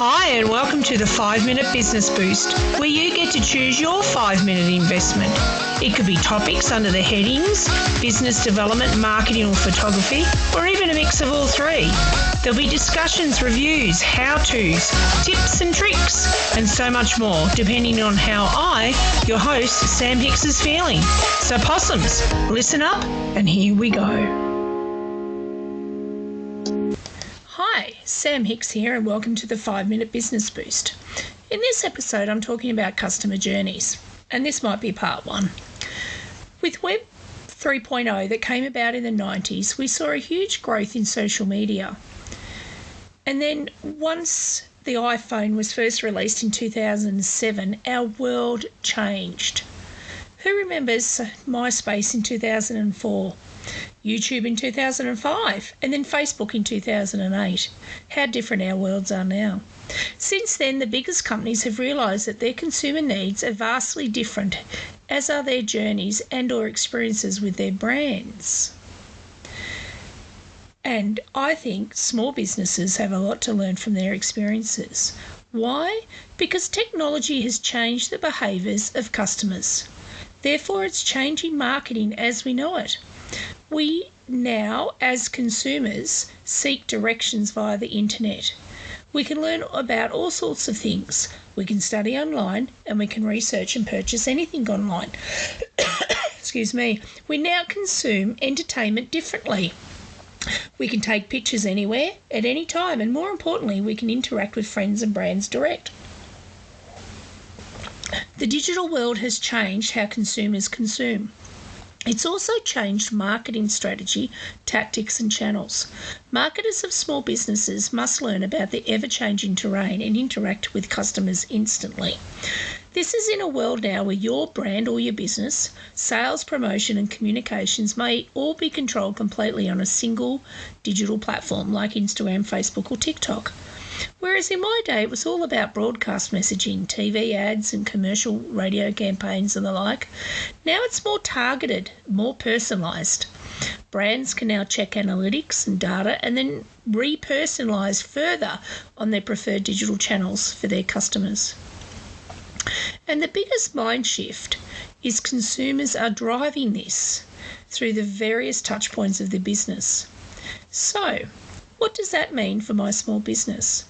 Hi and welcome to the 5-Minute Business Boost, where you get to choose your 5-minute investment. It could be topics under the headings, business development, marketing or photography, or even a mix of all three. There'll be discussions, reviews, how-tos, tips and tricks, and so much more, depending on how I, your host, Sam Hicks, is feeling. So possums, listen up and here we go. Hi, Sam Hicks here and welcome to the 5-Minute Business Boost. In this episode, I'm talking about customer journeys, and this might be part one. With Web 3.0 that came about in the 90s, we saw a huge growth in social media. And then once the iPhone was first released in 2007, our world changed. Who remembers MySpace in 2004? YouTube in 2005, and then Facebook in 2008. How different our worlds are now. Since then, the biggest companies have realised that their consumer needs are vastly different, as are their journeys and or experiences with their brands. And I think small businesses have a lot to learn from their experiences. Why? Because technology has changed the behaviours of customers. Therefore, it's changing marketing as we know it. We now, as consumers, seek directions via the internet. We can learn about all sorts of things. We can study online and we can research and purchase anything online. Excuse me. We now consume entertainment differently. We can take pictures anywhere, at any time, and more importantly, we can interact with friends and brands direct. The digital world has changed how consumers consume. It's also changed marketing strategy, tactics and channels. Marketers of small businesses must learn about the ever-changing terrain and interact with customers instantly. This is in a world now where your brand or your business, sales, promotion and communications may all be controlled completely on a single digital platform like Instagram, Facebook or TikTok. Whereas in my day, it was all about broadcast messaging, TV ads and commercial radio campaigns and the like. Now it's more targeted, more personalised. Brands can now check analytics and data and then re-personalise further on their preferred digital channels for their customers. And the biggest mind shift is consumers are driving this through the various touch points of the business. So, what does that mean for my small business?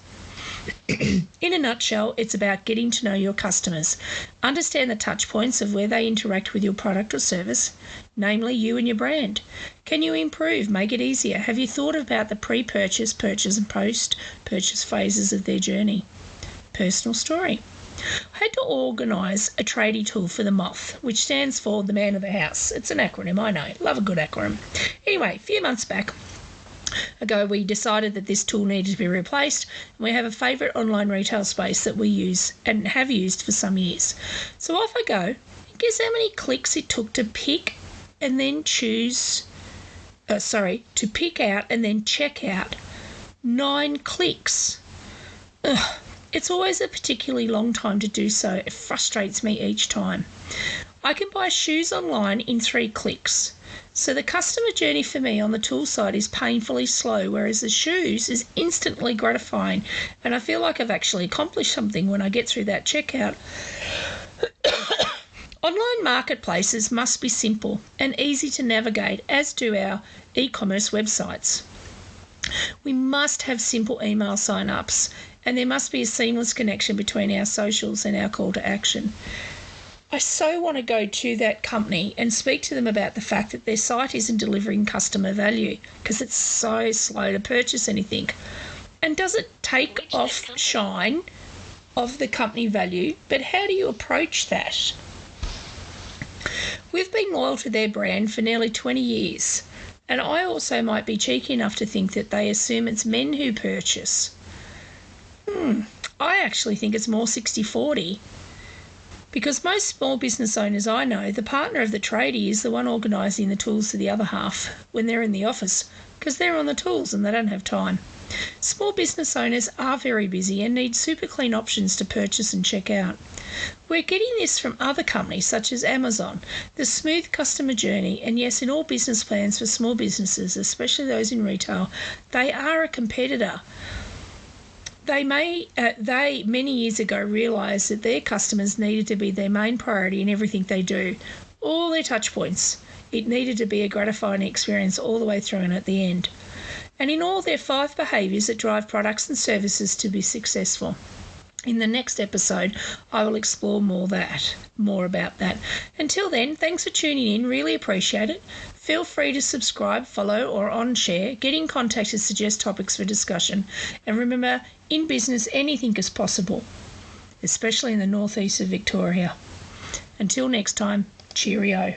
In a nutshell, it's about getting to know your customers, understand the touch points of where they interact with your product or service, namely you and your brand. Can you improve, make it easier? Have you thought about the pre-purchase, purchase and post-purchase phases of their journey? Personal story. I had to organise a tradie tool for the MOTH, which stands for the man of the house. It's an acronym, I know. Love a good acronym. Anyway, a few months ago, we decided that this tool needed to be replaced, and we have a favourite online retail space that we use and have used for some years. So off I go. Guess how many clicks it took to pick and then to pick out and then check out? 9 clicks. Ugh. It's always a particularly long time to do so. It frustrates me each time. I can buy shoes online in 3 clicks. So the customer journey for me on the tool side is painfully slow, whereas the shoes is instantly gratifying, and I feel like I've actually accomplished something when I get through that checkout. Online marketplaces must be simple and easy to navigate, as do our e-commerce websites. We must have simple email sign-ups, and there must be a seamless connection between our socials and our call to action. I so want to go to that company and speak to them about the fact that their site isn't delivering customer value because it's so slow to purchase anything. And does it take off shine of the company value? But how do you approach that? We've been loyal to their brand for nearly 20 years, and I also might be cheeky enough to think that they assume it's men who purchase. I actually think it's more 60-40. Because most small business owners I know, the partner of the tradie is the one organising the tools for the other half when they're in the office, because they're on the tools and they don't have time. Small business owners are very busy and need super clean options to purchase and check out. We're getting this from other companies such as Amazon, the smooth customer journey, and yes, in all business plans for small businesses, especially those in retail, they are a competitor. They many years ago realised that their customers needed to be their main priority in everything they do, all their touch points. It needed to be a gratifying experience all the way through and at the end. And in all their 5 behaviours that drive products and services to be successful. In the next episode, I will explore more about that. Until then, thanks for tuning in. Really appreciate it. Feel free to subscribe, follow, or share. Get in contact to suggest topics for discussion. And remember, in business, anything is possible, especially in the northeast of Victoria. Until next time, cheerio.